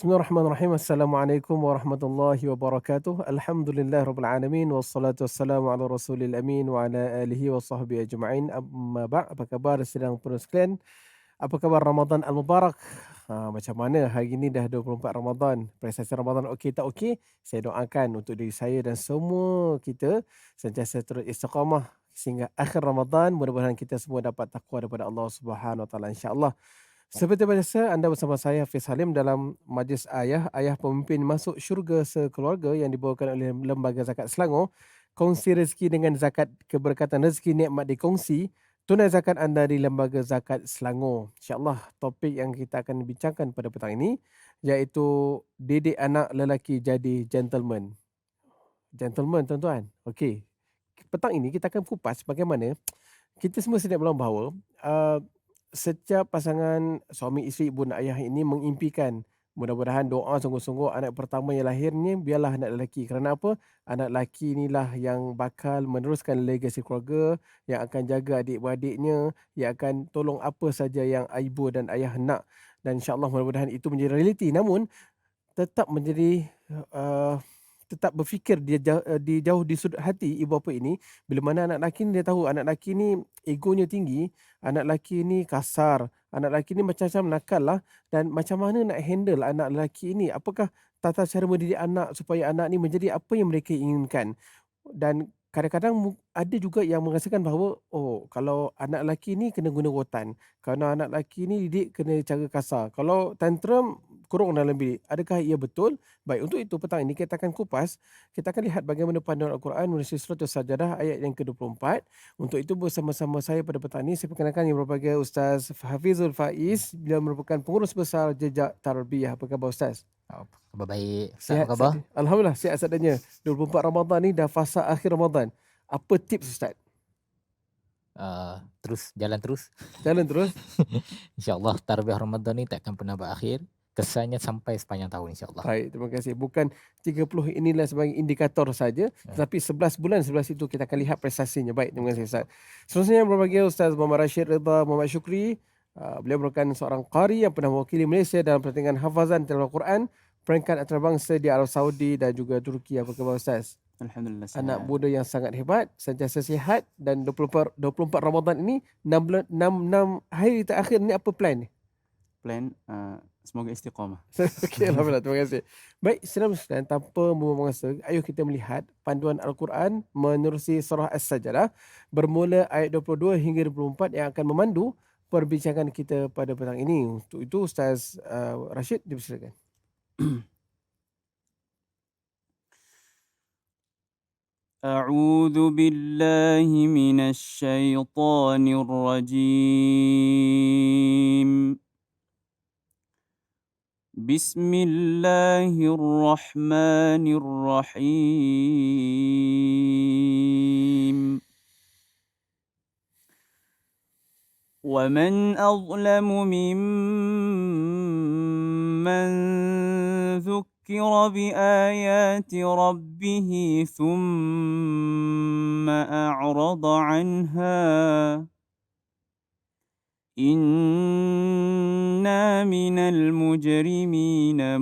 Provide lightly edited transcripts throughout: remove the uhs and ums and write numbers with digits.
Bismillahirrahmanirrahim. Assalamualaikum warahmatullahi wabarakatuh. Alhamdulillah rabbil alamin wassalatu wassalamu ala rasulil amin wa ala alihi wa sahbihi ajma'in. Amma ba' apa khabar sedang penuh sekalian? Apa khabar Ramadan al-Mubarak? Macam mana hari ini dah 24 Ramadan? Prestasi Ramadan okey tak okey? Saya doakan untuk diri saya dan semua kita sentiasa terus istiqamah sehingga akhir Ramadan. Mudah-mudahan kita semua dapat takwa daripada Allah Subhanahu wa taala insya-Allah. Seperti biasa, anda bersama saya Hafiz Halim dalam Majlis Ayah, Ayah Pemimpin Masuk Syurga Sekeluarga yang dibawakan oleh Lembaga Zakat Selangor. Kongsi rezeki dengan zakat keberkatan rezeki nikmat dikongsi. Tunai zakat anda di Lembaga Zakat Selangor. InsyaAllah topik yang kita akan bincangkan pada petang ini iaitu didik anak lelaki jadi gentleman. Gentleman tuan-tuan. Okey. Petang ini kita akan kupas bagaimana kita semua sedia maklum bahawa setiap pasangan suami isteri ibu dan ayah ini mengimpikan mudah-mudahan doa sungguh-sungguh anak pertama yang lahir ni biarlah anak lelaki. Kerana apa? Anak lelaki inilah yang bakal meneruskan legasi keluarga, yang akan jaga adik-beradiknya, yang akan tolong apa saja yang ibu dan ayah nak. Dan insya-Allah mudah-mudahan itu menjadi realiti. Namun tetap menjadi, eee, tetap berfikir di jauh di sudut hati ibu bapa ini, bila mana anak lelaki ni dia tahu anak lelaki ni egonya tinggi, anak lelaki ni kasar, anak lelaki ni macam-macam nakal lah, dan macam mana nak handle anak lelaki ini? Apakah tata cara mendidik anak supaya anak ni menjadi apa yang mereka inginkan? Dan kadang-kadang ada juga yang merasakan bahawa, oh kalau anak lelaki ni kena guna rotan, kalau anak lelaki ni didik kena cara kasar, kalau tantrum kurung dalam bilik. Adakah ia betul? Baik, untuk itu petang ini kita akan kupas, kita akan lihat bagaimana panduan Al-Quran melalui surah As-Sajdah ayat yang ke-24. Untuk itu bersama-sama saya pada petang ini, saya perkenalkan yang berbahagia Ustaz Hafizul Faiz. Beliau merupakan pengurus besar Jejak Tarbiyah. Apa khabar Ustaz? Apa khabar baik. Ustaz apa Sihat khabar? Ustaz? Alhamdulillah sihat seadanya. 24 Ramadan ni dah fasa akhir Ramadan. Apa tips Ustaz? Terus jalan terus. Jalan terus. InsyaAllah tarbiyah Ramadan ni takkan pernah berakhir. Kesannya sampai sepanjang tahun insyaAllah. Baik, terima kasih. Bukan 30 inilah sebagai indikator saja, tetapi 11 bulan 11 itu kita akan lihat prestasinya. Baik, terima kasih Ustaz. Seterusnya yang berbahagia Ustaz Muhammad Rashid Ridha Muhammad Syukri. Beliau merupakan seorang qari yang pernah mewakili Malaysia dalam pertandingan hafazan tilawah Quran, peringkat antarabangsa di Arab Saudi dan juga Turki. Apa khabar Ustaz? Alhamdulillah Anak sihat. muda yang sangat hebat, sentiasa sihat, dan 24 Ramadan ini 6 bulan 6 hari terakhir ni apa plan ni? Plan semoga istiqamah. Okey, alhamdulillah, terima kasih. Baik, senang dan tanpa membuang masa, ayo kita melihat panduan Al-Quran menerusi surah As-Sajdah bermula ayat 22 hingga 24 yang akan memandu perbincangan kita pada petang ini. Untuk itu Ustaz Rashid dipersilakan. أعوذ بالله من الشيطان الرجيم. بسم الله الرحمن الرحيم. ومن أظلم ممن ذكر بآيات ربه ثم أعرض عنها إنا من المجرمين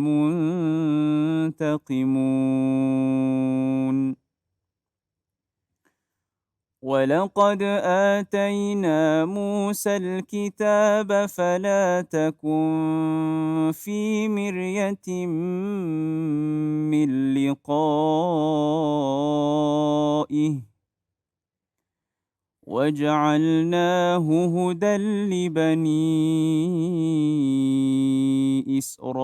منتقمون. ولقد آتينا موسى الكتاب فلا تكن في مرية من لقائه وجعلناه هدى لبني إسرائيل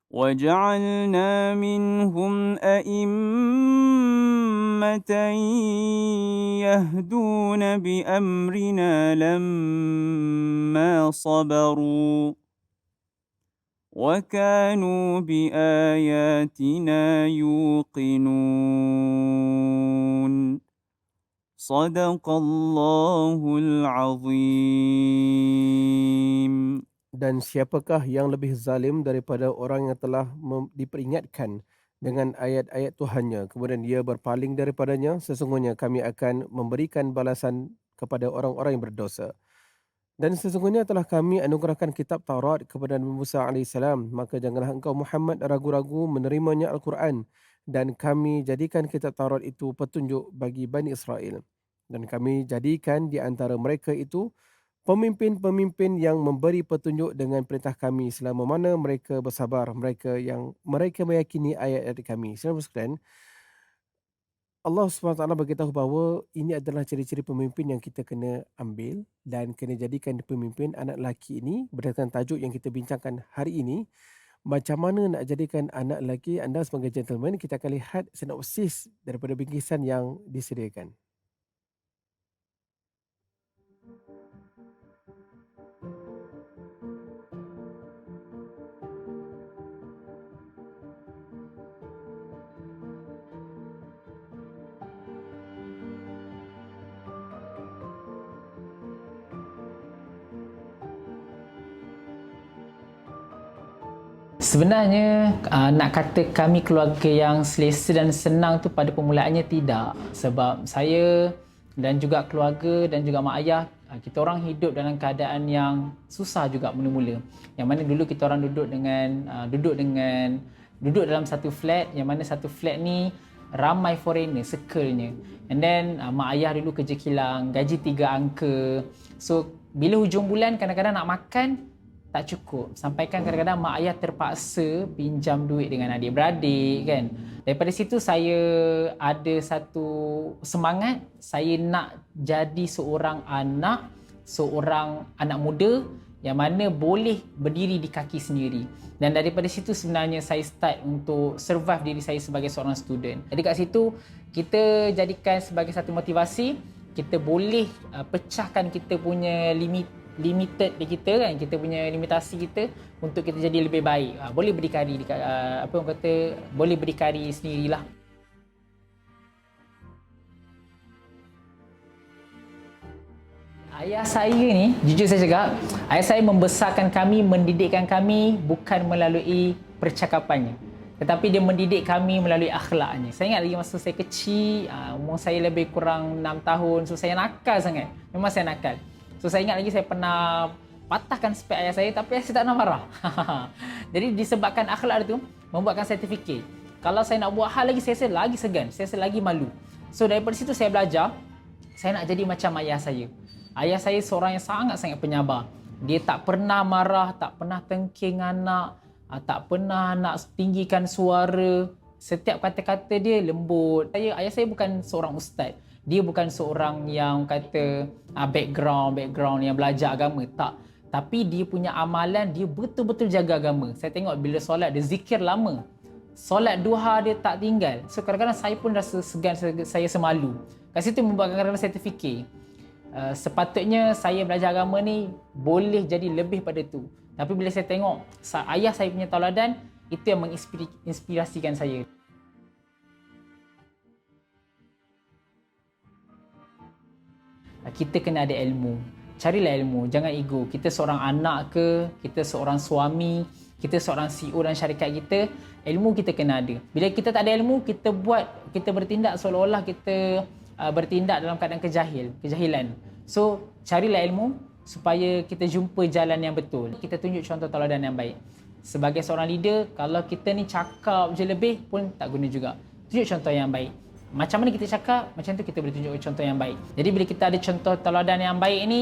وجعلنا منهم أئمة يهدون بأمرنا لما صبروا وكانوا بآياتنا يوقنون. صدق الله العظيم. Dan siapakah yang lebih zalim daripada orang yang telah diperingatkan dengan ayat-ayat Tuhannya, kemudian dia berpaling daripadanya? Sesungguhnya kami akan memberikan balasan kepada orang-orang yang berdosa. Dan sesungguhnya telah kami anugerahkan kitab Taurat kepada Nabi Musa alaihissalam, maka janganlah engkau Muhammad ragu-ragu menerimanya Al-Quran, dan kami jadikan kitab Taurat itu petunjuk bagi Bani Israel. Dan kami jadikan di antara mereka itu pemimpin-pemimpin yang memberi petunjuk dengan perintah kami selama mana mereka bersabar, mereka meyakini ayat-ayat kami. Saudara sekalian, Allah SWT beritahu bahawa ini adalah ciri-ciri pemimpin yang kita kena ambil dan kena jadikan pemimpin anak lelaki ini berdasarkan tajuk yang kita bincangkan hari ini. Macam mana nak jadikan anak lelaki anda sebagai gentleman, kita akan lihat sinopsis daripada bingkisan yang disediakan. Sebenarnya nak kata kami keluarga yang selesa dan senang tu pada permulaannya tidak. Sebab saya dan juga keluarga dan juga mak ayah, kita orang hidup dalam keadaan yang susah juga mula-mula. Yang mana dulu kita orang duduk dalam satu flat, yang mana satu flat ni ramai foreigner, circle-nya. And then mak ayah dulu kerja kilang, gaji 3 angka. So bila hujung bulan kadang-kadang nak makan tak cukup. Sampaikan kadang-kadang mak ayah terpaksa pinjam duit dengan adik-beradik kan. Daripada situ saya ada satu semangat, saya nak jadi seorang anak muda yang mana boleh berdiri di kaki sendiri. Dan daripada situ sebenarnya saya start untuk survive diri saya sebagai seorang student. Jadi kat situ kita jadikan sebagai satu motivasi, kita boleh pecahkan kita punya limited di kita kan, kita punya limitasi kita untuk kita jadi lebih baik. Boleh berdikari boleh berdikari sendirilah. Ayah saya ni, jujur saya cakap, ayah saya membesarkan kami, mendidikkan kami bukan melalui percakapannya, tetapi dia mendidik kami melalui akhlaknya. Saya ingat lagi masa saya kecil, umur saya lebih kurang 6 tahun, so saya nakal sangat. Memang saya nakal. So saya ingat lagi saya pernah patahkan spek ayah saya, tapi ayah saya tak pernah marah. Jadi disebabkan akhlak itu membuatkan saya terfikir, kalau saya nak buat hal lagi, saya lagi segan, saya lagi malu. So daripada situ saya belajar, saya nak jadi macam ayah saya. Ayah saya seorang yang sangat-sangat penyabar. Dia tak pernah marah, tak pernah tengking anak, tak pernah nak tinggikan suara. Setiap kata-kata dia lembut. Ayah saya bukan seorang ustaz. Dia bukan seorang yang kata background yang belajar agama, tak. Tapi dia punya amalan, dia betul-betul jaga agama. Saya tengok bila solat dia zikir lama. Solat duha dia tak tinggal. So kadang-kadang saya pun rasa segan, saya semalu. Kat situ membuatkan kadang-kadang saya terfikir, sepatutnya saya belajar agama ni boleh jadi lebih pada tu. Tapi bila saya tengok ayah saya punya tauladan, itu yang menginspirasikan saya. Kita kena ada ilmu. Carilah ilmu, jangan ego. Kita seorang anak ke, kita seorang suami, kita seorang CEO dan syarikat kita, ilmu kita kena ada. Bila kita tak ada ilmu, kita bertindak seolah-olah kita bertindak dalam keadaan kejahilan. So, carilah ilmu supaya kita jumpa jalan yang betul. Kita tunjuk contoh tauladan yang baik. Sebagai seorang leader, kalau kita ni cakap je lebih pun tak guna juga. Tunjuk contoh yang baik. Macam mana kita cakap, macam tu kita boleh tunjuk contoh yang baik. Jadi bila kita ada contoh tauladan yang baik ni,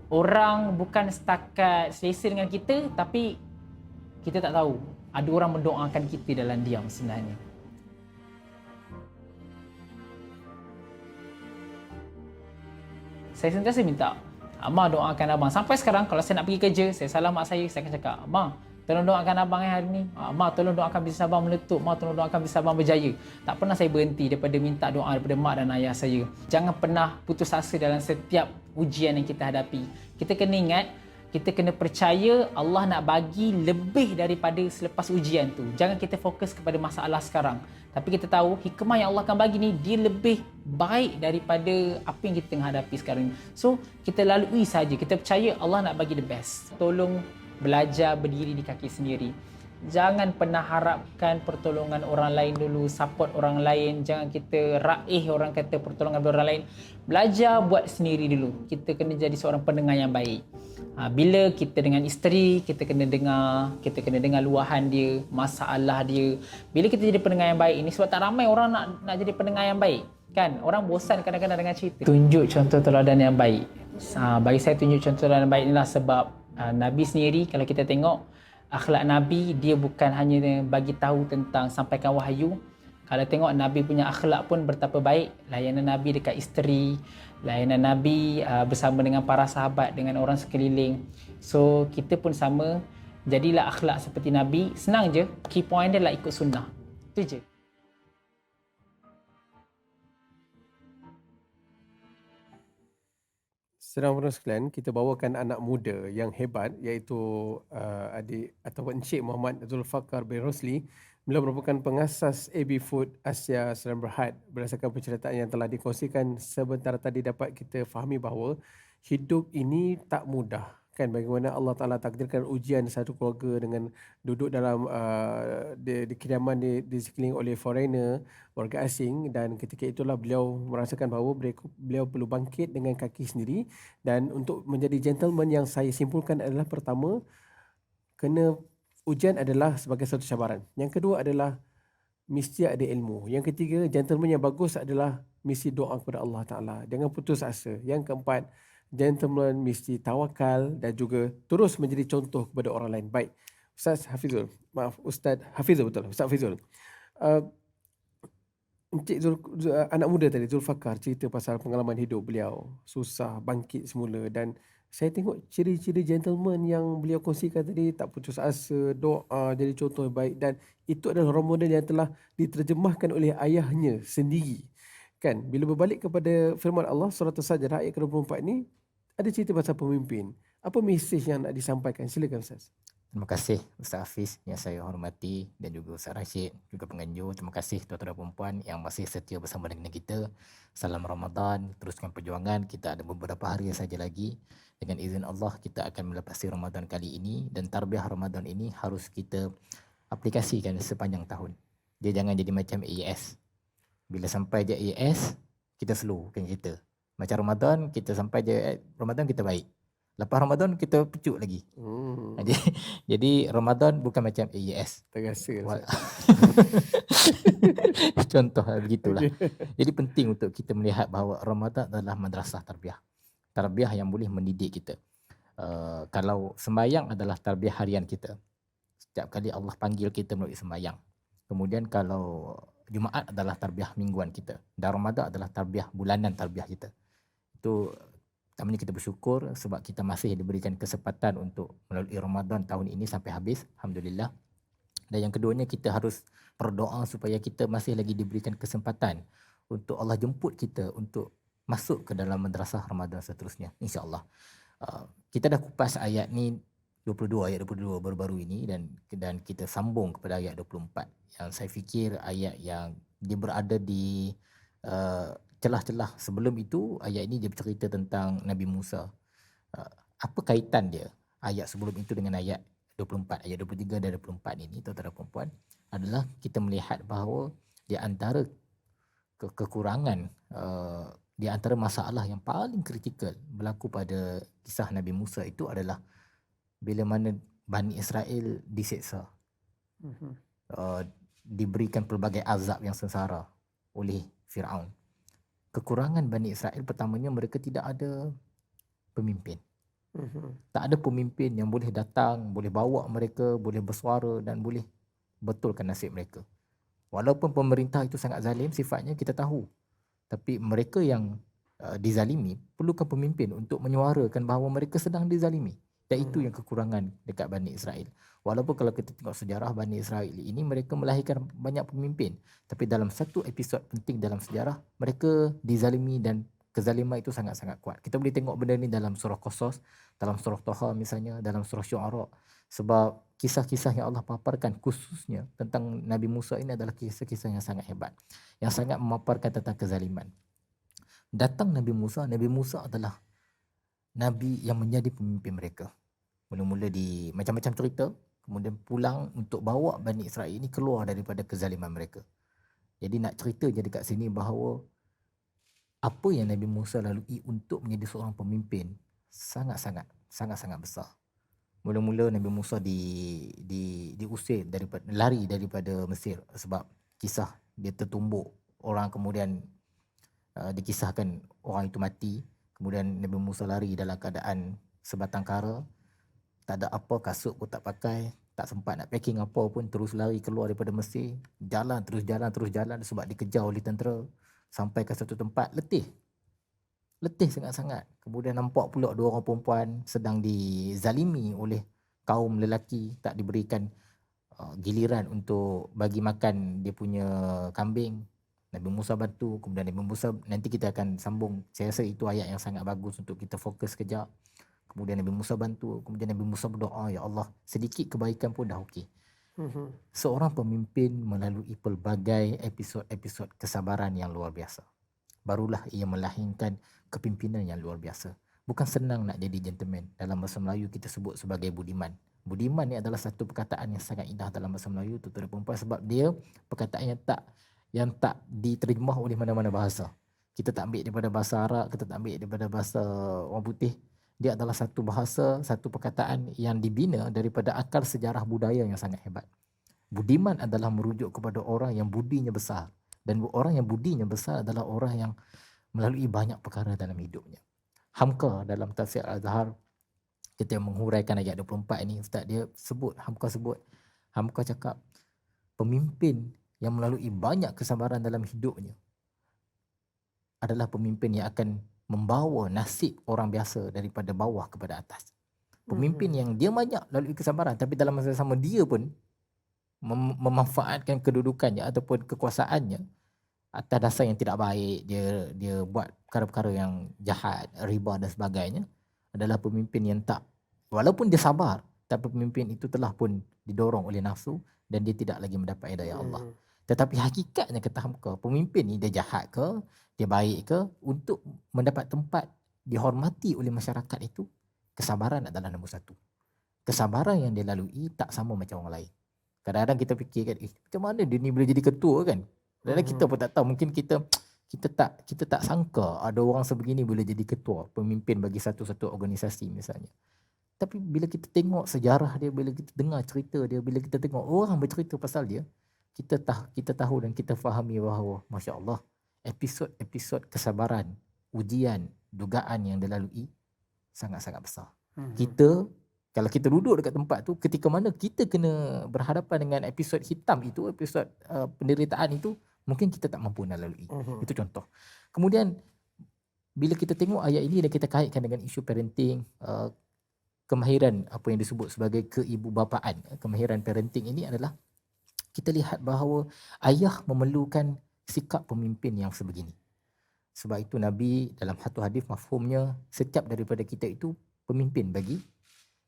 orang bukan setakat selesa dengan kita, tapi kita tak tahu ada orang mendoakan kita dalam diam sebenarnya. Saya sentiasa minta, Amah doakan abang. Sampai sekarang kalau saya nak pergi kerja, saya salam mak saya akan cakap, Amah tolong doakan abang hari ni. Mak tolong doakan bisnes abang meletup. Mak tolong doakan bisnes abang berjaya. Tak pernah saya berhenti daripada minta doa daripada mak dan ayah saya. Jangan pernah putus asa dalam setiap ujian yang kita hadapi. Kita kena ingat, kita kena percaya Allah nak bagi lebih daripada selepas ujian tu. Jangan kita fokus kepada masalah sekarang. Tapi kita tahu hikmah yang Allah akan bagi ni, dia lebih baik daripada apa yang kita tengah hadapi sekarang ni. So, kita lalui saja. Kita percaya Allah nak bagi the best. Tolong belajar berdiri di kaki sendiri. jangan pernah harapkan pertolongan orang lain dulu, support orang lain. Jangan kita raih orang kata pertolongan orang lain. Belajar buat sendiri dulu. Kita kena jadi seorang pendengar yang baik. Bila kita dengan isteri, kita kena dengar luahan dia, masalah dia. Bila kita jadi pendengar yang baik, ini sebab tak ramai orang nak jadi pendengar yang baik. Kan, orang bosan kadang-kadang dengan cerita. Tunjuk contoh teladan yang baik. Bagi saya tunjuk contoh teladan yang baik inilah sebab Nabi sendiri, kalau kita tengok akhlak Nabi, dia bukan hanya bagi tahu tentang sampaikan wahyu. Kalau tengok Nabi punya akhlak pun betapa baik. Layanan Nabi dekat isteri, layanan Nabi bersama dengan para sahabat, dengan orang sekeliling. So kita pun sama, jadilah akhlak seperti Nabi. Senang je, key point dia lah ikut sunnah. Itu je. Sedang penonton sekalian, kita bawakan anak muda yang hebat iaitu adik atau Encik Muhammad Zulfaqar bin Rosli. Beliau merupakan pengasas AB Food Asia Sdn Bhd. Berdasarkan penceritaan yang telah dikongsikan sebentar tadi dapat kita fahami bahawa hidup ini tak mudah. Kan, bagaimana Allah Ta'ala takdirkan ujian satu keluarga dengan duduk dalam di kediaman di sekeliling oleh foreigner, warga asing, dan ketika itulah beliau merasakan bahawa beliau perlu bangkit dengan kaki sendiri. Dan untuk menjadi gentleman, yang saya simpulkan adalah pertama, kena ujian adalah sebagai satu cabaran. Yang kedua adalah mesti ada ilmu. Yang ketiga, gentleman yang bagus adalah mesti doa kepada Allah Ta'ala. Jangan putus asa. Yang keempat, gentleman mesti tawakal dan juga terus menjadi contoh kepada orang lain. Baik, Ustaz Hafizul. Maaf, Ustaz Hafizul, betul. Ustaz Hafizul. Encik anak muda tadi, Zulfaqar, cerita pasal pengalaman hidup beliau. Susah, bangkit semula. Dan saya tengok ciri-ciri gentleman yang beliau kongsikan tadi, tak putus asa, doa, jadi contoh yang baik. Dan itu adalah role model yang telah diterjemahkan oleh ayahnya sendiri. Kan, bila berbalik kepada firman Allah, surah As-Sajdah ayat ke-24 ni, ada cerita pasal pemimpin. Apa mesej yang nak disampaikan? Silakan Ustaz. Terima kasih Ustaz Hafiz yang saya hormati, dan juga Ustaz Rashid, juga penganjur. Terima kasih tuan-tuan dan puan yang masih setia bersama dengan kita. Salam Ramadan, teruskan perjuangan. Kita ada beberapa hari saja lagi. Dengan izin Allah kita akan melepasi Ramadan kali ini, dan tarbiyah Ramadan ini harus kita aplikasikan sepanjang tahun. Dia jangan jadi macam AES. Bila sampai je AES, kita slow kan kita. Macam Ramadan, kita sampai je Ramadan kita baik. Lepas Ramadan kita pecut lagi. Jadi Ramadan bukan macam AES. Terasa. Contoh begitulah. Jadi penting untuk kita melihat bahawa Ramadan adalah madrasah tarbiyah. Tarbiyah yang boleh mendidik kita. Kalau sembahyang adalah tarbiyah harian kita. Setiap kali Allah panggil kita melalui sembahyang. Kemudian kalau Jumaat adalah tarbiyah mingguan kita. Dan Ramadan adalah tarbiyah bulanan tarbiyah kita. Itu pertamanya kita bersyukur sebab kita masih diberikan kesempatan untuk melalui Ramadan tahun ini sampai habis. Alhamdulillah. Dan yang keduanya, kita harus berdoa supaya kita masih lagi diberikan kesempatan untuk Allah jemput kita untuk masuk ke dalam madrasah Ramadan seterusnya, insya-Allah. Kita dah kupas ayat ni 22, ayat 22 baru-baru ini, dan kita sambung kepada ayat 24 yang saya fikir ayat yang dia berada di celah-celah sebelum itu. Ayat ini dia bercerita tentang Nabi Musa. Apa kaitan dia ayat sebelum itu dengan ayat 24, ayat 23 dan 24 ini, tuan-tuan dan puan-puan, adalah kita melihat bahawa di antara kekurangan, di antara masalah yang paling kritikal berlaku pada kisah Nabi Musa itu adalah bila mana Bani Israel diseksa, diberikan pelbagai azab yang sengsara oleh Fir'aun. Kekurangan Bani Israel pertamanya, mereka tidak ada pemimpin. Tak ada pemimpin yang boleh datang, boleh bawa mereka, boleh bersuara dan boleh betulkan nasib mereka. Walaupun pemerintah itu sangat zalim sifatnya, kita tahu. Tapi mereka yang dizalimi perlukan pemimpin untuk menyuarakan bahawa mereka sedang dizalimi. Dan itu yang kekurangan dekat Bani Israel. Walaupun kalau kita tengok sejarah Bani Israel ini, mereka melahirkan banyak pemimpin. Tapi dalam satu episod penting dalam sejarah, mereka dizalimi dan kezaliman itu sangat-sangat kuat. Kita boleh tengok benda ni dalam surah Qasas, dalam surah Taha misalnya, dalam surah Syu'ara. Sebab kisah-kisah yang Allah paparkan khususnya tentang Nabi Musa ini adalah kisah-kisah yang sangat hebat, yang sangat memaparkan tentang kezaliman. Datang Nabi Musa adalah Nabi yang menjadi pemimpin mereka. Mula-mula di macam-macam cerita, kemudian pulang untuk bawa Bani Israel ini keluar daripada kezaliman mereka. Jadi nak cerita je dekat sini bahawa apa yang Nabi Musa lalui untuk menjadi seorang pemimpin sangat-sangat besar. Mula-mula Nabi Musa diusir lari daripada Mesir sebab kisah dia tertumbuk, orang kemudian dikisahkan orang itu mati. Kemudian Nabi Musa lari dalam keadaan sebatang kara, tak ada apa, kasut pun tak pakai, tak sempat nak packing apa pun, terus lari keluar daripada Mesir, terus jalan sebab dikejar oleh tentera, sampai ke satu tempat letih sangat-sangat. Kemudian nampak pula dua orang perempuan sedang dizalimi oleh kaum lelaki, tak diberikan giliran untuk bagi makan dia punya kambing. Nabi Musa bantu, kemudian Nabi Musa, nanti kita akan sambung, saya rasa itu ayat yang sangat bagus untuk kita fokus kejap. Kemudian Nabi Musa bantu, kemudian Nabi Musa berdoa, ya Allah, sedikit kebaikan pun dah okey. Seorang pemimpin melalui pelbagai episod kesabaran yang luar biasa, barulah ia melahirkan kepimpinan yang luar biasa. Bukan senang nak jadi gentleman. Dalam bahasa Melayu kita sebut sebagai budiman. Budiman ni adalah satu perkataan yang sangat indah dalam bahasa Melayu, tuan-tuan dan puan-puan, sebab dia perkataan yang tak diterjemah oleh mana-mana bahasa. Kita tak ambil daripada bahasa Arab, kita tak ambil daripada bahasa orang putih. Dia adalah satu bahasa, satu perkataan yang dibina daripada akar sejarah budaya yang sangat hebat. Budiman adalah merujuk kepada orang yang budinya besar. Dan orang yang budinya besar adalah orang yang melalui banyak perkara dalam hidupnya. Hamka dalam tafsir Al-Azhar, kita menghuraikan ayat 24 ini, Ustaz dia Hamka cakap pemimpin yang melalui banyak kesabaran dalam hidupnya adalah pemimpin yang akan membawa nasib orang biasa daripada bawah kepada atas. Pemimpin yang dia banyak lalui kesabaran, tapi dalam masa sama dia pun memanfaatkan kedudukannya ataupun kekuasaannya atas dasar yang tidak baik, dia buat perkara-perkara yang jahat, riba dan sebagainya, adalah pemimpin yang tak, walaupun dia sabar, tapi pemimpin itu telah pun didorong oleh nafsu dan dia tidak lagi mendapat hidayah Allah. Tetapi hakikatnya kata Hamka, pemimpin ni dia jahat ke, dia baik ke, untuk mendapat tempat dihormati oleh masyarakat itu, kesabaran adalah nombor satu. Kesabaran yang dia lalui tak sama macam orang lain. Kadang-kadang kita fikirkan, macam mana dia ni boleh jadi ketua kan? Kadang-kadang kita pun tak tahu, mungkin kita tak sangka ada orang sebegini boleh jadi ketua, pemimpin bagi satu-satu organisasi misalnya. Tapi bila kita tengok sejarah dia, bila kita dengar cerita dia, bila kita tengok orang bercerita pasal dia, kita tahu dan kita fahami bahawa Masya Allah, episod-episod kesabaran, ujian, dugaan yang dilalui sangat-sangat besar. Kalau kita duduk dekat tempat tu, ketika mana kita kena berhadapan dengan episod hitam itu, episod penderitaan itu, mungkin kita tak mampu nak lalui. Itu contoh. Kemudian bila kita tengok ayat ini dan kita kaitkan dengan isu parenting, kemahiran apa yang disebut sebagai keibubapaan, kemahiran parenting ini adalah kita lihat bahawa ayah memerlukan sikap pemimpin yang sebegini. Sebab itu Nabi dalam satu hadis mafhumnya, setiap daripada kita itu pemimpin bagi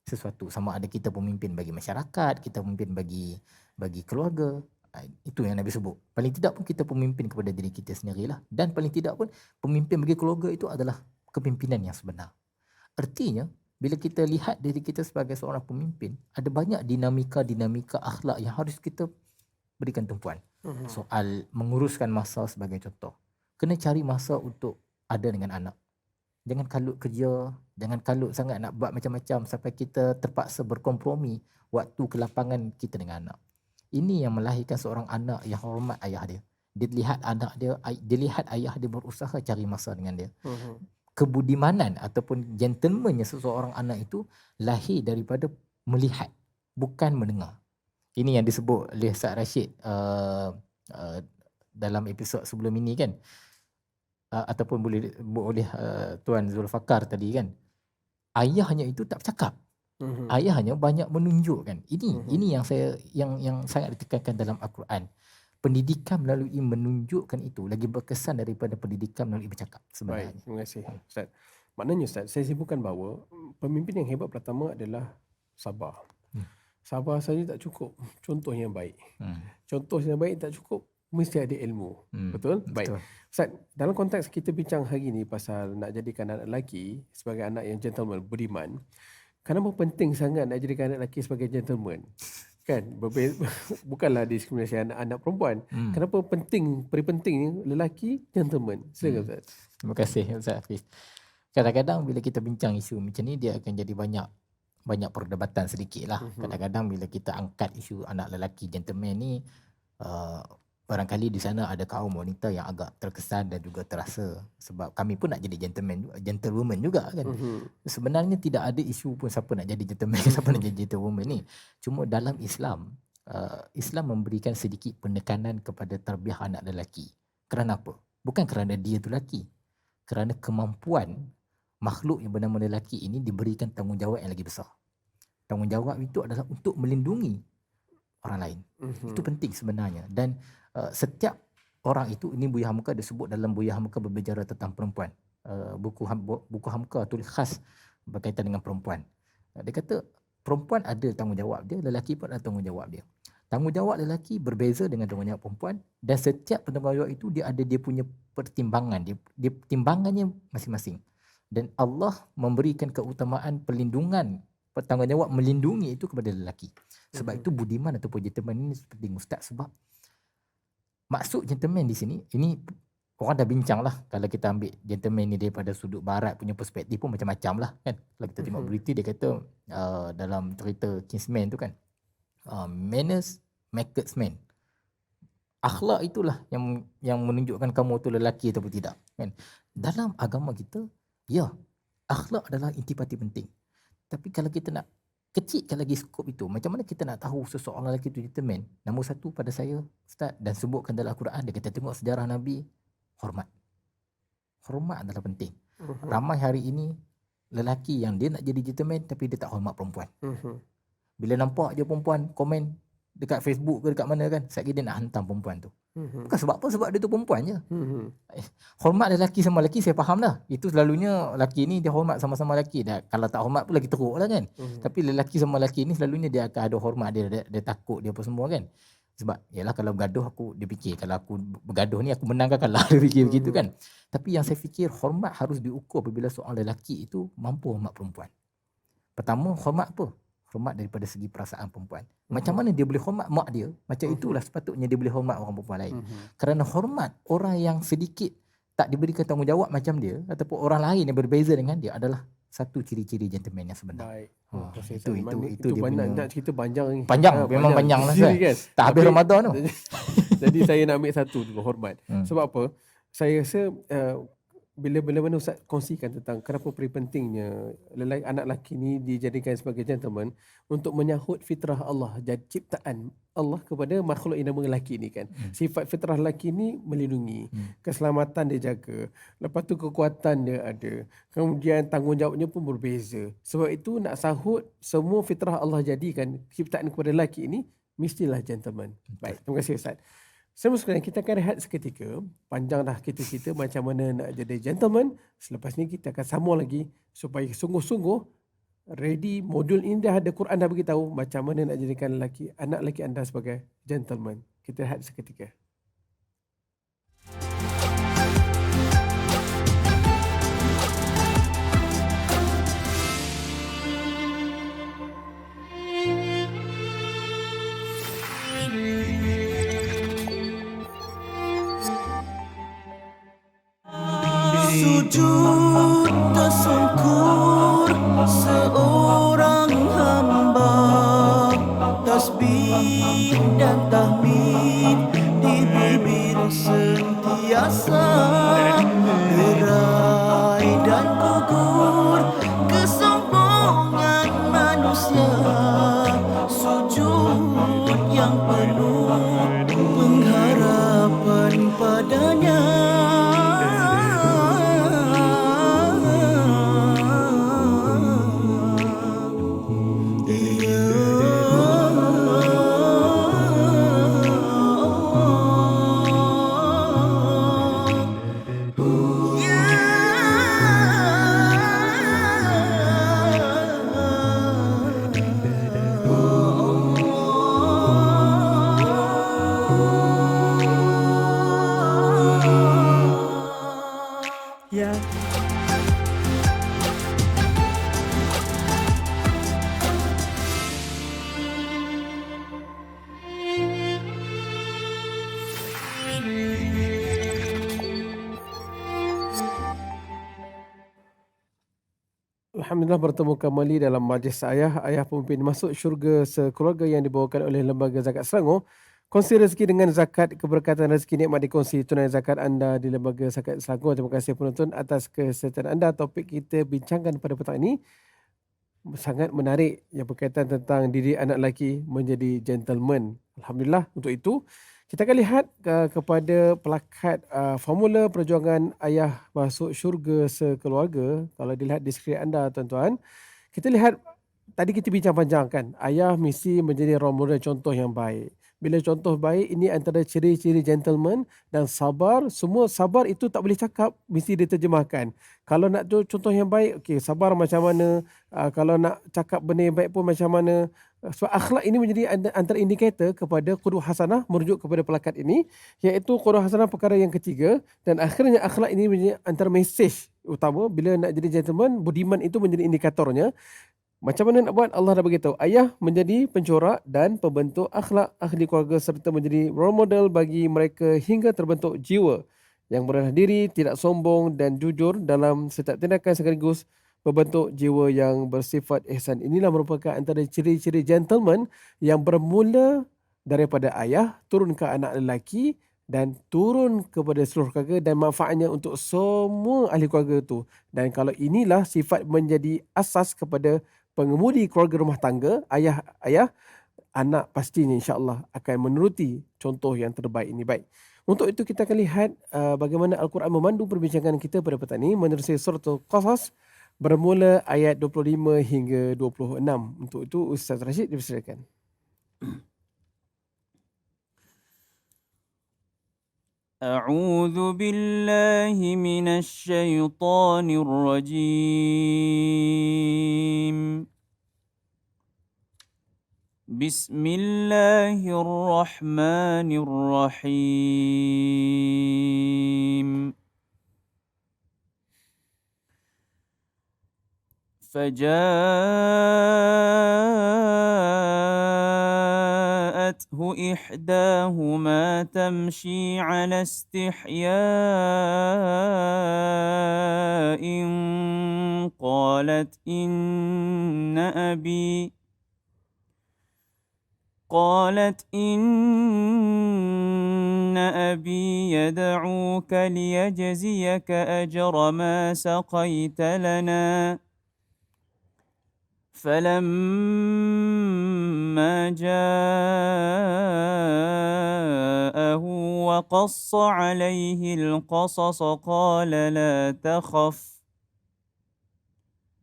sesuatu. Sama ada kita pemimpin bagi masyarakat, kita pemimpin bagi keluarga. Itu yang Nabi sebut. Paling tidak pun kita pemimpin kepada diri kita sendirilah. Dan paling tidak pun pemimpin bagi keluarga itu adalah kepimpinan yang sebenar. Artinya, bila kita lihat diri kita sebagai seorang pemimpin, ada banyak dinamika akhlak yang harus kita berikan tumpuan. Soal menguruskan masa sebagai contoh. Kena cari masa untuk ada dengan anak. Jangan kalut kerja, jangan kalut sangat nak buat macam-macam sampai kita terpaksa berkompromi waktu kelapangan kita dengan anak. Ini yang melahirkan seorang anak yang hormat ayah dia. Dia lihat ayah dia berusaha cari masa dengan dia. Kebudimanan ataupun gentlemannya seseorang anak itu lahir daripada melihat, bukan mendengar. Ini yang disebut oleh Ustaz Rashid dalam episod sebelum ini kan. Ataupun boleh oleh Tuan Zulfakar tadi kan. Ayahnya itu tak bercakap. Ayahnya banyak menunjukkan. Ini yang sangat ditekankan dalam Al-Quran. Pendidikan melalui menunjukkan itu lagi berkesan daripada pendidikan melalui bercakap sebenarnya. Baik, terima kasih Ustaz. Maknanya Ustaz, saya simpulkan bahawa pemimpin yang hebat pertama adalah sabar. Sabar saja tak cukup, contoh yang baik. Contoh yang baik tak cukup, mesti ada ilmu. Betul? Baik. Ustaz, dalam konteks kita bincang hari ini pasal nak jadikan anak lelaki sebagai anak yang gentleman, beriman, kenapa penting sangat nak jadikan anak lelaki sebagai gentleman? Kan? Bukanlah diskriminasi anak-anak perempuan. Kenapa penting lelaki gentleman? Silakan Ustaz. Terima kasih Ustaz Hafiz. Kadang-kadang bila kita bincang isu macam ni, dia akan jadi banyak perdebatan sedikit lah. Kadang-kadang bila kita angkat isu anak lelaki gentleman ni, barangkali di sana ada kaum wanita yang agak terkesan dan juga terasa, sebab kami pun nak jadi gentlewoman juga kan. Sebenarnya tidak ada isu pun siapa nak jadi gentleman, siapa nak jadi gentlewoman ni. Cuma dalam Islam, Islam memberikan sedikit penekanan kepada tarbiyah anak lelaki. Kerana apa? Bukan kerana dia tu lelaki. Kerana kemampuan makhluk yang bernama lelaki ini diberikan tanggungjawab yang lagi besar. Tanggungjawab itu adalah untuk melindungi orang lain. Itu penting sebenarnya. Dan setiap orang itu, ini Buya Hamka dia sebut dalam Buya Hamka berbicara tentang perempuan. Buku Hamka tulis khas berkaitan dengan perempuan. Dia kata perempuan ada tanggungjawab dia, lelaki pun ada tanggungjawab dia. Tanggungjawab lelaki berbeza dengan tanggungjawab perempuan, dan setiap tanggungjawab itu dia punya pertimbangan, dia timbangannya masing-masing. Dan Allah memberikan keutamaan perlindungan, tanggungjawab melindungi itu kepada lelaki. Sebab itu budiman ataupun gentleman ini penting Ustaz, sebab maksud gentleman di sini, ini orang dah bincang lah. Kalau kita ambil gentleman ni daripada sudut barat punya perspektif pun macam-macam lah kan. Kalau kita tengok berita, dia kata dalam cerita Kingsman tu kan, manners makes man. Akhlak itulah yang menunjukkan kamu tu lelaki ataupun tidak kan. Dalam agama kita, ya, akhlak adalah intipati penting. Tapi kalau kita nak kecilkan lagi skop itu, macam mana kita nak tahu seseorang lelaki itu gentleman? Nombor satu pada saya Ustaz, dan sebutkan dalam Al-Quran, dia kata tengok sejarah Nabi, hormat. Hormat adalah penting. Ramai hari ini lelaki yang dia nak jadi gentleman tapi dia tak hormat perempuan. Bila nampak je perempuan komen dekat Facebook ke dekat mana kan, sekali dia nak hantam perempuan tu. Bukan sebab apa, sebab dia tu perempuan je. Hormat lelaki sama lelaki saya faham dah. Itu selalunya lelaki ni dia hormat sama-sama lelaki. Dah, kalau tak hormat pun lagi teruk lah kan. Tapi lelaki sama lelaki ni selalunya dia akan ada hormat dia takut dia apa semua kan. Sebab yalah kalau bergaduh dia fikir kalau aku bergaduh ni aku menang ke kalah, dia fikir begitu kan. Tapi yang saya fikir hormat harus diukur apabila seorang lelaki itu mampu hormat perempuan. Pertama, hormat apa? Hormat daripada segi perasaan perempuan. Macam mana dia boleh hormat mak dia, macam itulah sepatutnya dia boleh hormat orang perempuan lain. Kerana hormat orang yang sedikit tak diberikan tanggungjawab macam dia, ataupun orang lain yang berbeza dengan dia, adalah satu ciri-ciri gentleman yang sebenar. Baik. Itu dia banyak punya. Nak cerita panjang ni. Memang panjang lah kan? tak habis Ramadan tu. Jadi saya nak ambil satu dulu, hormat. Sebab apa? Saya rasa bila mana Ustaz kongsikan tentang kenapa pentingnya anak lelaki ni dijadikan sebagai gentleman untuk menyahut fitrah Allah, jadi ciptaan Allah kepada makhluk yang nama lelaki ni kan. Sifat fitrah lelaki ni melindungi, keselamatan dia jaga, lepas tu kekuatan dia ada, kemudian tanggungjawabnya pun berbeza. Sebab itu nak sahut semua fitrah Allah jadikan ciptaan kepada lelaki ini, mestilah gentleman. Baik, terima kasih Ustaz. Semua sekalian, kita akan rehat seketika. Panjang dah kita cerita macam mana nak jadi gentleman. Selepas ni kita akan sambung lagi supaya sungguh-sungguh ready. Modul ini dah ada, Quran dah beritahu macam mana nak jadikan anak lelaki anda sebagai gentleman. Kita rehat seketika. Sujud tersungkur seorang hamba, tasbih dan tahmid di bibir sentiasa, lerai dan gugur kesombongan manusia, sujud yang penuh pengharapan padanya. Alhamdulillah bertemu kembali dalam majlis Ayah Pemimpin Masuk Syurga Sekeluarga yang dibawakan oleh Lembaga Zakat Selangor. Kongsi rezeki dengan zakat, keberkatan rezeki nikmat dikongsi tunai zakat anda di Lembaga Zakat Selangor. Terima kasih penonton atas kesertaan anda. Topik kita bincangkan pada petang ini sangat menarik yang berkaitan tentang didik anak lelaki menjadi gentleman. Alhamdulillah untuk itu kita akan lihat kepada pelakat formula perjuangan ayah masuk syurga sekeluarga. Kalau dilihat di skrin anda tuan-tuan, kita lihat tadi kita bincang panjang kan, ayah mesti menjadi role model contoh yang baik. Bila contoh baik, ini antara ciri-ciri gentleman dan sabar. Semua sabar itu tak boleh cakap, mesti diterjemahkan. Kalau nak tu contoh yang baik, okey, sabar macam mana. Kalau nak cakap benda yang baik pun macam mana. Sebab akhlak ini menjadi antara indikator kepada qudwah hasanah merujuk kepada pelakat ini, iaitu qudwah hasanah perkara yang ketiga. Dan akhirnya akhlak ini menjadi antara mesej utama. Bila nak jadi gentleman, budiman itu menjadi indikatornya. Macam mana nak buat? Allah dah beritahu. Ayah menjadi pencorak dan pembentuk akhlak ahli keluarga serta menjadi role model bagi mereka hingga terbentuk jiwa yang merendah diri, tidak sombong dan jujur dalam setiap tindakan sekaligus membentuk jiwa yang bersifat ihsan. Inilah merupakan antara ciri-ciri gentleman yang bermula daripada ayah, turun ke anak lelaki dan turun kepada seluruh keluarga dan manfaatnya untuk semua ahli keluarga itu. Dan kalau inilah sifat menjadi asas kepada pengemudi keluarga rumah tangga, ayah, anak pastinya insya-Allah akan menuruti contoh yang terbaik ini. Baik. Untuk itu kita akan lihat bagaimana Al-Quran memandu perbincangan kita pada petang ini menerusi surah Al-Qasas bermula ayat 25 hingga 26. Untuk itu Ustaz Rashid dipersilakan. أعوذ بالله من الشيطان الرجيم بسم الله الرحمن الرحيم فجاءته إحداهما تمشي على استحياء قالت إن أبي يدعوك ليجزيك أجر ما سقيت لنا فلما جاءه وقص عليه القصص قال لا تخف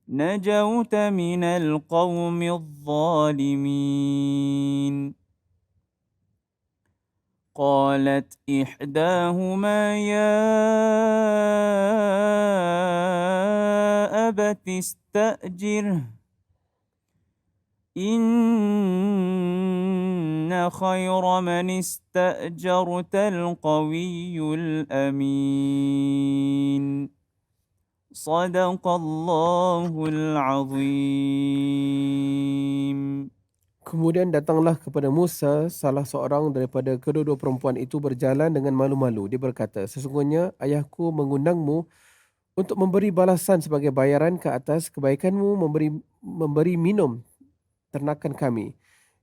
نجوت من القوم الظالمين قالت إحداهما يا أبت استأجره إن خير من استأجرت القوي الأمين صدق الله العظيم. Kemudian datanglah kepada Musa salah seorang daripada kedua-dua perempuan itu berjalan dengan malu-malu. Dia berkata, sesungguhnya ayahku mengundangmu untuk memberi balasan sebagai bayaran ke atas kebaikanmu memberi minum ternakan kami.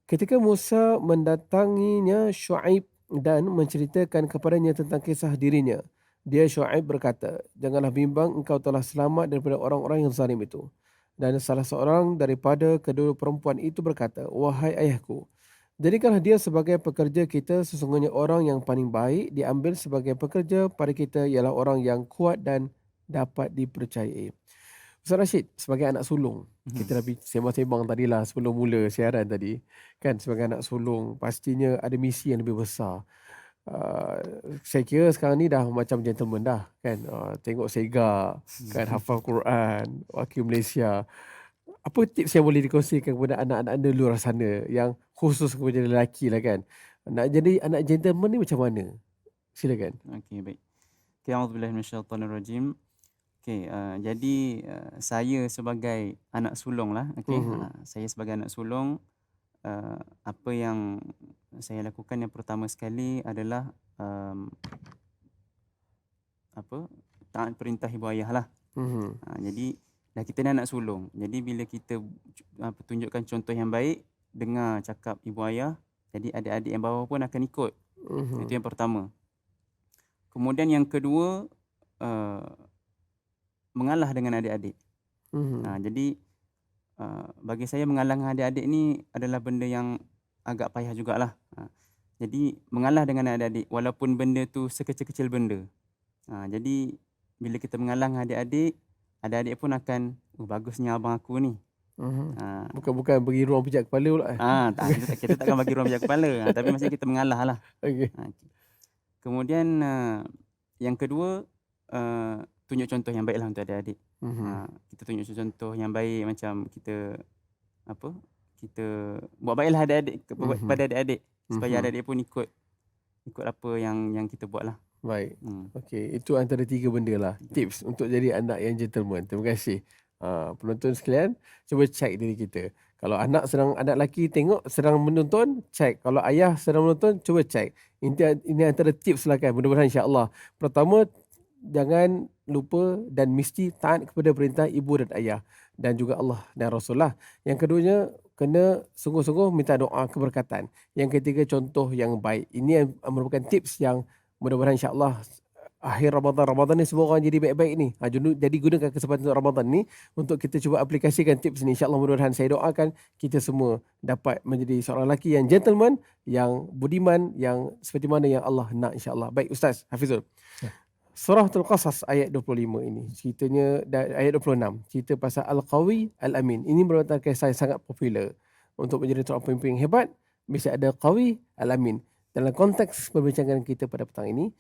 Ketika Musa mendatanginya Syuaib dan menceritakan kepadanya tentang kisah dirinya, dia Syuaib berkata, janganlah bimbang, engkau telah selamat daripada orang-orang yang zalim itu. Dan salah seorang daripada kedua perempuan itu berkata, wahai ayahku, jadikanlah dia sebagai pekerja kita, sesungguhnya orang yang paling baik diambil sebagai pekerja pada kita ialah orang yang kuat dan dapat dipercayai. Ustaz Rashid, sebagai anak sulung, kita dah sembang-sembang tadilah sebelum mula siaran tadi, kan, sebagai anak sulung pastinya ada misi yang lebih besar. Saya kira sekarang ni dah macam gentleman dah, kan, tengok Sega, kan, hafal Quran, wakil Malaysia. Apa tips yang boleh dikongsikan kepada anak-anak anda luar sana yang khusus kepada lelaki lah, kan, nak jadi anak gentleman ni macam mana? Silakan. Okey, baik. Okay, a'udzubillahi minasyaitonirrajim. Okey, jadi saya sebagai anak sulung lah, okey. Saya sebagai anak sulung, apa yang saya lakukan yang pertama sekali adalah taat perintah ibu ayah lah. Jadi dah kita ni anak sulung. Jadi bila kita tunjukkan contoh yang baik, dengar cakap ibu ayah, jadi adik-adik yang bawah pun akan ikut. Itu yang pertama. Kemudian yang kedua, mengalah dengan adik-adik. Jadi bagi saya mengalah dengan adik-adik ni adalah benda yang agak payah jugalah. Jadi mengalah dengan adik-adik walaupun benda tu sekecil-kecil benda. Jadi bila kita mengalah dengan adik-adik, adik-adik pun akan, bagusnya abang aku ni. Bukan bagi ruang pijak kepala pula. Kita takkan bagi ruang pijak kepala. Tapi maksudnya kita mengalah lah. Okey. Kemudian yang kedua, tunjuk contoh yang baiklah untuk adik-adik. Kita tunjuk contoh yang baik, macam kita buat baiklah adik-adik kepada adik-adik supaya adik-adik pun ikut apa yang kita buat lah. Baik. Okey, itu antara 3 benda lah. Tips untuk jadi anak yang gentleman. Terima kasih. Penonton sekalian, cuba cek diri kita. Kalau anak lelaki tengok sedang menonton, cek. Kalau ayah sedang menonton, cuba cek. Ini antara tips lah kan. Mudah-mudahan insya-Allah. Pertama, jangan lupa dan mesti taat kepada perintah ibu dan ayah dan juga Allah dan Rasulullah. Yang keduanya, kena sungguh-sungguh minta doa keberkatan. Yang ketiga, contoh yang baik. Ini merupakan tips yang mudah-mudahan insya-Allah akhir Ramadan ni semua orang jadi baik-baik ni. Jadi gunakan kesempatan Ramadan ni untuk kita cuba aplikasikan tips ni. InsyaAllah mudah-mudahan saya doakan kita semua dapat menjadi seorang lelaki yang gentleman, yang budiman, yang seperti mana yang Allah nak insya-Allah. Baik Ustaz Hafizul. Suratul Qasas ayat 25 ini. Ceritanya ayat 26. Cerita pasal Al-Qawi Al-Amin. Ini merupakan kisah yang sangat popular. Untuk menjadi seorang pemimpin yang hebat, mesti ada Qawi Al-Amin. Dalam konteks perbincangan kita pada petang ini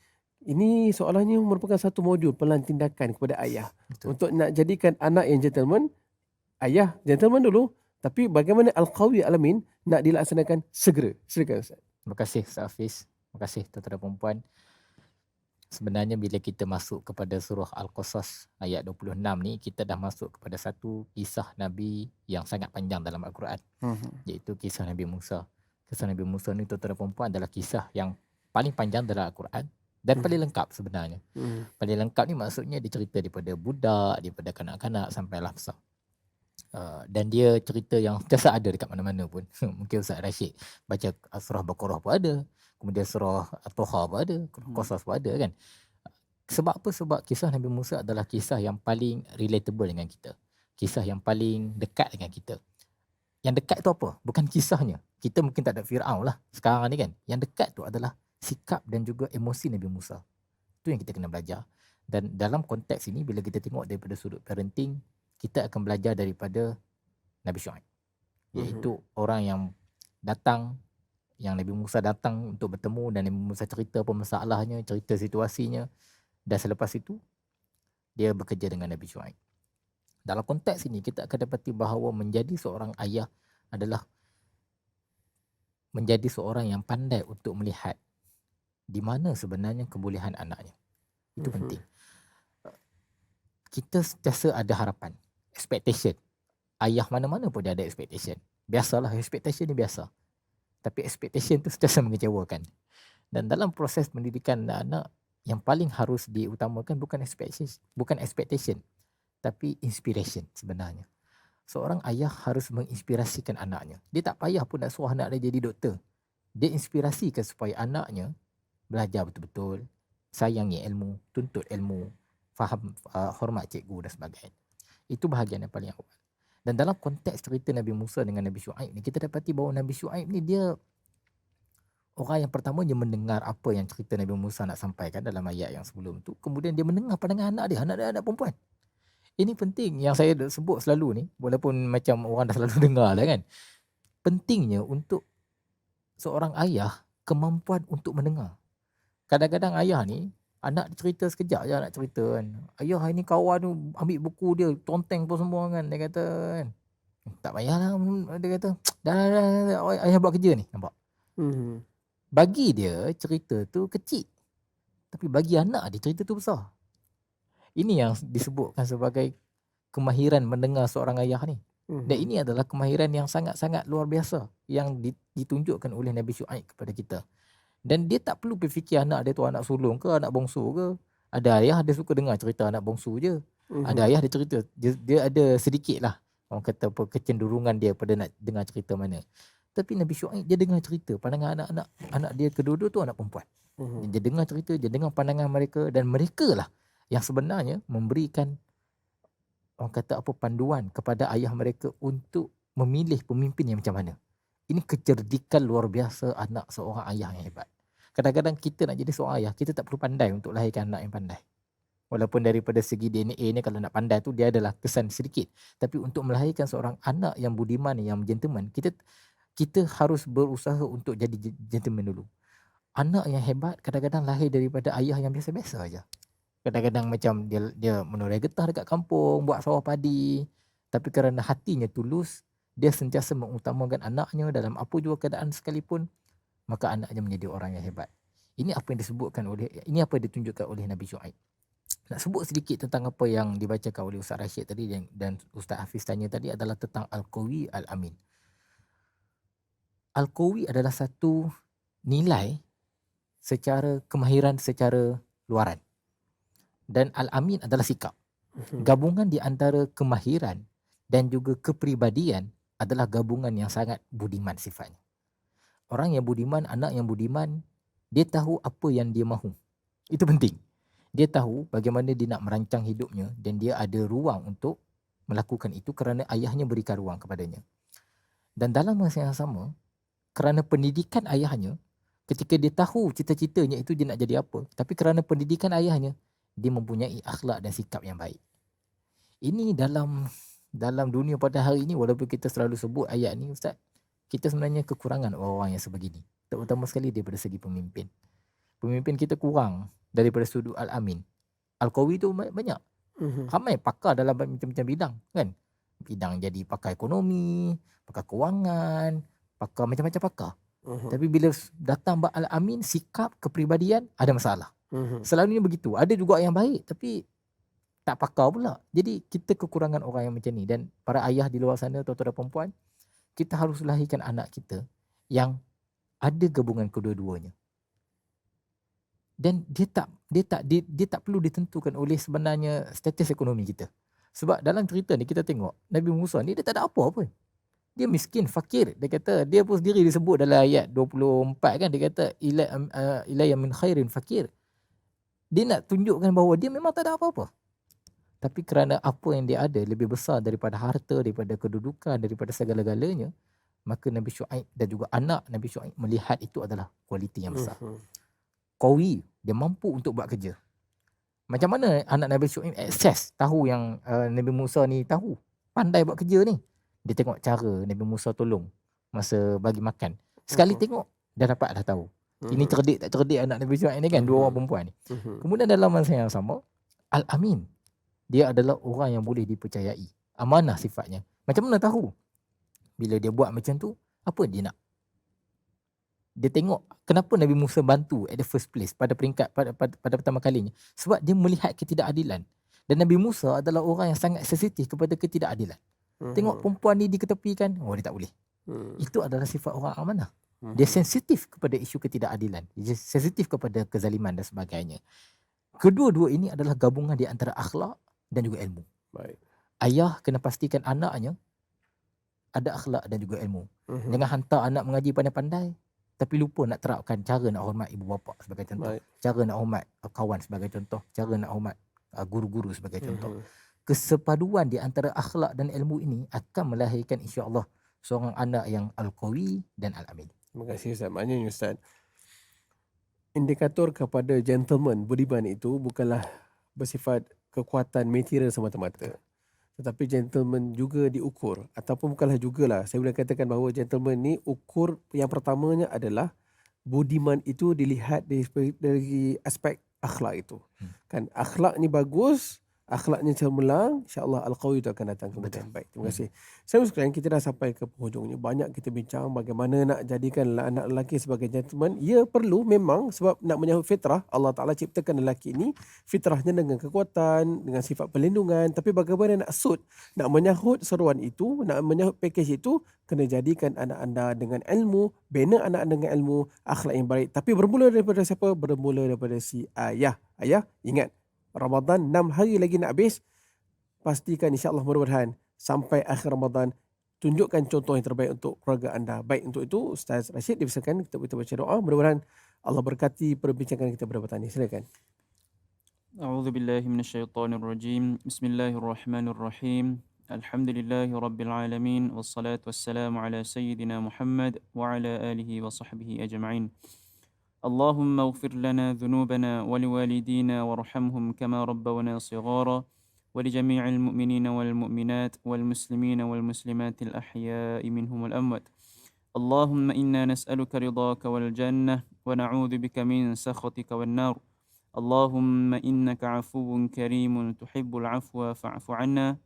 soalannya merupakan satu modul pelan tindakan kepada ayah. Betul. Untuk nak jadikan anak yang gentleman, ayah gentleman dulu, tapi bagaimana Al-Qawi Al-Amin nak dilaksanakan segera. Silakan Ustaz. Terima kasih Ustaz Hafiz. Terima kasih tuan-tuan dan puan-puan. Sebenarnya bila kita masuk kepada surah Al-Qasas ayat 26 ni, kita dah masuk kepada satu kisah Nabi yang sangat panjang dalam Al-Quran. Iaitu kisah Nabi Musa. Kisah Nabi Musa ni tuan-tuan dan puan-puan adalah kisah yang paling panjang dalam Al-Quran. Dan paling lengkap sebenarnya. Paling lengkap ni maksudnya dia cerita daripada budak, daripada kanak-kanak sampailah besar. Dan dia cerita yang biasa ada dekat mana-mana pun. Mungkin Ustaz Rashid baca surah Baqarah pun ada. Kemudian surah At-Taha pun ada. Qasas pun ada kan. Sebab apa? Sebab kisah Nabi Musa adalah kisah yang paling relatable dengan kita. Kisah yang paling dekat dengan kita. Yang dekat tu apa? Bukan kisahnya. Kita mungkin tak ada Fir'aun lah sekarang ni kan. Yang dekat tu adalah sikap dan juga emosi Nabi Musa. Itu yang kita kena belajar. Dan dalam konteks ini, bila kita tengok daripada sudut parenting, kita akan belajar daripada Nabi Syuaib. Iaitu orang yang datang, yang Nabi Musa datang untuk bertemu dan Nabi Musa cerita apa masalahnya, cerita situasinya. Dan selepas itu, dia bekerja dengan Nabi Syuaib. Dalam konteks ini, kita akan dapati bahawa menjadi seorang ayah adalah menjadi seorang yang pandai untuk melihat di mana sebenarnya kebolehan anaknya. Itu penting. Kita sentiasa ada harapan, expectation. Ayah mana-mana pun dia ada expectation. Biasalah, expectation ni biasa. Tapi expectation tu sentiasa mengecewakan. Dan dalam proses pendidikan anak, yang paling harus diutamakan bukan expectation, tapi inspiration sebenarnya. Seorang ayah harus menginspirasikan anaknya. Dia tak payah pun nak suruh anak dia jadi doktor. Dia inspirasikan supaya anaknya belajar betul-betul, sayangi ilmu, tuntut ilmu, faham, hormat cikgu dan sebagainya. Itu bahagian yang paling awal. Dan dalam konteks cerita Nabi Musa dengan Nabi Syuaib ni, kita dapati bahawa Nabi Syuaib ni dia orang yang pertama dia mendengar apa yang cerita Nabi Musa nak sampaikan dalam ayat yang sebelum tu. Kemudian dia mendengar pandangan anak dia anak perempuan. Ini penting yang saya sebut selalu ni, walaupun macam orang dah selalu dengar dah kan. Pentingnya untuk seorang ayah kemampuan untuk mendengar. Kadang-kadang ayah ni, anak cerita sekejap je nak cerita kan. Ayah ini kawan tu ambil buku dia, tonteng pun semua kan. Dia kata kan, tak payahlah. Dia kata, dah, ayah buat kerja ni. Nampak? Bagi dia cerita tu kecil. Tapi bagi anak dia cerita tu besar. Ini yang disebutkan sebagai kemahiran mendengar seorang ayah ni. Dan ini adalah kemahiran yang sangat-sangat luar biasa yang ditunjukkan oleh Nabi Syuaib kepada kita. Dan dia tak perlu berfikir anak dia tu anak sulung ke, anak bongsu ke. Ada ayah dia suka dengar cerita anak bongsu je. Ada ayah dia cerita, dia ada sedikit lah orang kata apa kecenderungan dia pada nak dengar cerita mana. Tapi Nabi Syuaib dia dengar cerita pandangan anak dia kedua-dua tu anak perempuan. Dia dengar cerita, dia dengar pandangan mereka, dan mereka lah yang sebenarnya memberikan orang kata apa panduan kepada ayah mereka untuk memilih pemimpin yang macam mana. Ini kecerdikan luar biasa anak seorang ayah yang hebat. Kadang-kadang kita nak jadi seorang ayah, kita tak perlu pandai untuk lahirkan anak yang pandai. Walaupun daripada segi DNA ni kalau nak pandai tu dia adalah kesan sedikit. Tapi untuk melahirkan seorang anak yang budiman, yang gentleman, kita harus berusaha untuk jadi gentleman dulu. Anak yang hebat kadang-kadang lahir daripada ayah yang biasa-biasa aja. Kadang-kadang macam dia menoreh getah dekat kampung, buat sawah padi. Tapi kerana hatinya tulus, dia sentiasa mengutamakan anaknya dalam apa jua keadaan sekalipun, maka anaknya menjadi orang yang hebat. Ini apa yang ditunjukkan oleh Nabi Syuaib. Nak sebut sedikit tentang apa yang dibacakan oleh Ustaz Rashid tadi dan Ustaz Hafiz tanya tadi adalah tentang Al-Qawi Al-Amin. Al-Qawi adalah satu nilai secara kemahiran secara luaran. Dan Al-Amin adalah sikap. Gabungan di antara kemahiran dan juga kepribadian adalah gabungan yang sangat budiman sifatnya. Orang yang budiman, anak yang budiman, dia tahu apa yang dia mahu. Itu penting. Dia tahu bagaimana dia nak merancang hidupnya dan dia ada ruang untuk melakukan itu kerana ayahnya berikan ruang kepadanya. Dan dalam masa yang sama, kerana pendidikan ayahnya, ketika dia tahu cita-citanya itu dia nak jadi apa, tapi kerana pendidikan ayahnya, dia mempunyai akhlak dan sikap yang baik. Ini dalam dunia pada hari ini, walaupun kita selalu sebut ayat ni, Ustaz, kita sebenarnya kekurangan orang-orang yang sebegini. Terutama sekali daripada segi pemimpin. Pemimpin kita kurang daripada sudut Al-Amin. Al-Qawi tu banyak. Ramai pakar dalam macam-macam bidang, kan? Bidang jadi pakar ekonomi, pakar kewangan, pakar macam-macam pakar. Tapi bila datang Al-Amin, sikap, kepribadian, ada masalah. Selalunya begitu. Ada juga yang baik, tapi tak pakar pula. Jadi kita kekurangan orang yang macam ni. Dan para ayah di luar sana, tuan-tuan dan perempuan, kita harus lahirkan anak kita yang ada gabungan kedua-duanya. Dan dia tak perlu ditentukan oleh sebenarnya status ekonomi kita. Sebab dalam cerita ni kita tengok Nabi Musa ni dia tak ada apa pun. Dia miskin, fakir. Dia kata, dia pun sendiri disebut dalam ayat 24 kan, dia kata ilayya min khairin fakir. Dia nak tunjukkan bahawa dia memang tak ada apa-apa. Tapi kerana apa yang dia ada lebih besar daripada harta, daripada kedudukan, daripada segala-galanya, maka Nabi Syuaib dan juga anak Nabi Syuaib melihat itu adalah kualiti yang besar. Qawi, dia mampu untuk buat kerja. Macam mana anak Nabi Syuaib akses tahu yang Nabi Musa ni tahu, pandai buat kerja ni. Dia tengok cara Nabi Musa tolong masa bagi makan. Sekali tengok dah tahu. Ini cerdik tak cerdik anak Nabi Syuaib ni kan, dua orang perempuan ni. Kemudian dalam masa yang sama, Al-Amin, dia adalah orang yang boleh dipercayai. Amanah sifatnya. Macam mana tahu? Bila dia buat macam tu, apa dia nak? Dia tengok kenapa Nabi Musa bantu at the first place pada peringkat pada pertama kalinya. Sebab dia melihat ketidakadilan. Dan Nabi Musa adalah orang yang sangat sensitif kepada ketidakadilan. Tengok perempuan ni diketepikan, dia tak boleh. Itu adalah sifat orang amanah. Dia sensitif kepada isu ketidakadilan. Dia sensitif kepada kezaliman dan sebagainya. Kedua-dua ini adalah gabungan di antara akhlak dan juga ilmu. Baik. Ayah kena pastikan anaknya ada akhlak dan juga ilmu. Jangan hantar anak mengaji pandai-pandai tapi lupa nak terapkan cara nak hormat ibu bapa sebagai contoh. Baik. Cara nak hormat kawan sebagai contoh. Cara nak hormat guru-guru sebagai contoh. Kesepaduan di antara akhlak dan ilmu ini akan melahirkan insya-Allah seorang anak yang Al-Qawi dan Al-Amin. Terima kasih Ustaz. Maknanya Ustaz, indikator kepada gentleman budiman itu bukanlah bersifat kekuatan material semata-mata. Tetapi gentleman juga diukur. Ataupun bukanlah jugalah. Saya boleh katakan bahawa gentleman ni ukur yang pertamanya adalah budiman itu dilihat dari aspek akhlak itu. Kan akhlak ni bagus, akhlaknya cemerlang, insya-Allah Al-Qawi itu akan datang kemudian. Baik, terima kasih. Saya sekalian, kita dah sampai ke penghujungnya. Banyak kita bincang bagaimana nak jadikan anak lelaki sebagai gentleman. Ya perlu memang, sebab nak menyahut fitrah. Allah Ta'ala ciptakan lelaki ini fitrahnya dengan kekuatan, dengan sifat perlindungan. Tapi bagaimana nak nak menyahut seruan itu, nak menyahut pakej itu, kena jadikan anak anda dengan ilmu, bina anak anda dengan ilmu, akhlak yang baik. Tapi bermula daripada siapa? Bermula daripada si ayah. Ayah, ingat, Ramadan 6 hari lagi nak habis. pastikan insya-Allah mudah-mudahan sampai akhir Ramadan tunjukkan contoh yang terbaik untuk keluarga anda. Baik, untuk itu Ustaz Rashid dipersilakan kita baca doa. Mudah-mudahan Allah berkati perbincangan kita pada petang ini. Silakan. أعوذ بالله من الشيطان الرجيم بسم الله الرحمن الرحيم الحمد لله رب العالمين والصلاة والسلام على سيدنا محمد وعلى آله وصحبه أجمعين اللهم اغفر لنا ذنوبنا ولوالدينا وارحمهم كما ربونا صغارا ولجميع المؤمنين والمؤمنات والمسلمين والمسلمات الأحياء منهم والأموات اللهم إنا نسألك رضاك والجنة ونعوذ بك من سخطك والنار اللهم إنك عفو كريم تحب العفو فاعف عنا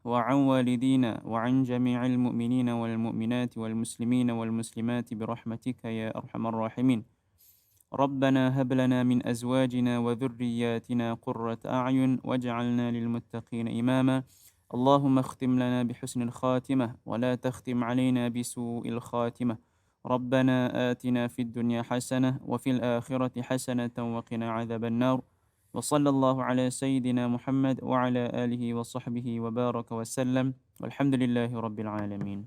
وعن والدينا وعن جميع المؤمنين والمؤمنات والمسلمين والمسلمات برحمتك يا أرحم الراحمين ربنا هب لنا من أزواجنا وذرياتنا قرة أعين واجعلنا للمتقين إماما اللهم اختم لنا بحسن الخاتمة ولا تختم علينا بسوء الخاتمة ربنا آتنا في الدنيا حسنة وفي الآخرة حسنة وقنا عذاب النار وصلى الله على سيدنا محمد وعلى آله وصحبه وبارك وسلم والحمد لله رب العالمين.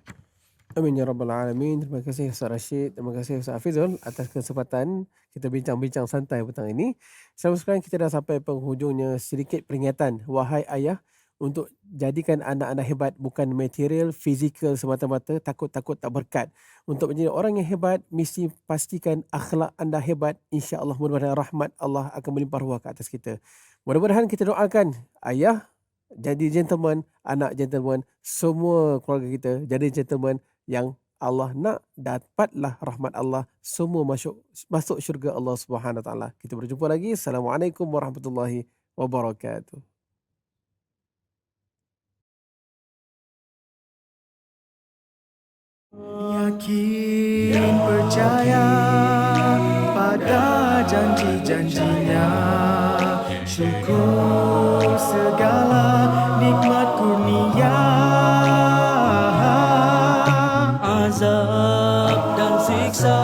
Amin ya rabbal alamin. Terima kasih Ustaz Rashid, terima kasih Ustaz Hafizul atas kesempatan kita bincang-bincang santai petang ini. Sampai sekarang kita dah sampai penghujungnya. Sedikit peringatan, wahai ayah, untuk jadikan anak-anak hebat bukan material, fizikal semata-mata, takut-takut tak berkat. Untuk menjadi orang yang hebat, mesti pastikan akhlak anda hebat. InsyaAllah mudah-mudahan rahmat Allah akan melimpah ruah ke atas kita. Mudah-mudahan kita doakan ayah jadi gentleman, anak gentleman, semua keluarga kita jadi gentleman yang Allah nak, dapatlah rahmat Allah, semua masuk syurga Allah Subhanahu Wa Taala. Kita berjumpa lagi. Assalamualaikum warahmatullahi wabarakatuh. Yakin percaya pada janji-janjinya, syukur segala nikmat kurnia, azab dan siksa,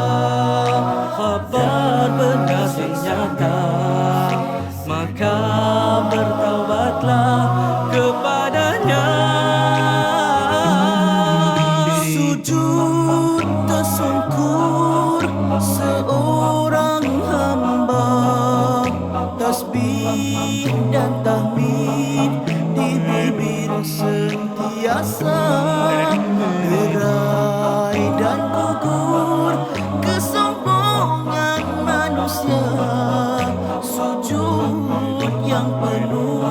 khabar benar yang nyata, maka bertaubatlah kepadanya. Sujud tersungkur seorang hamba, tasbih dan tahmid di bibir sentiasa, gerai dan gugur kesombongan manusia, sujud yang penuh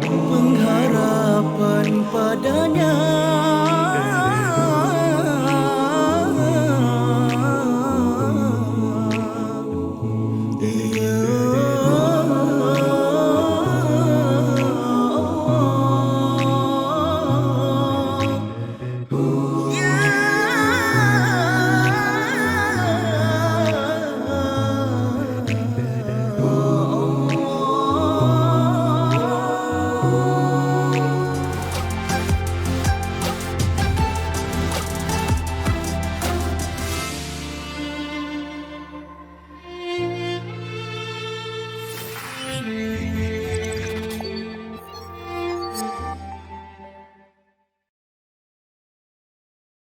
pengharapan padanya.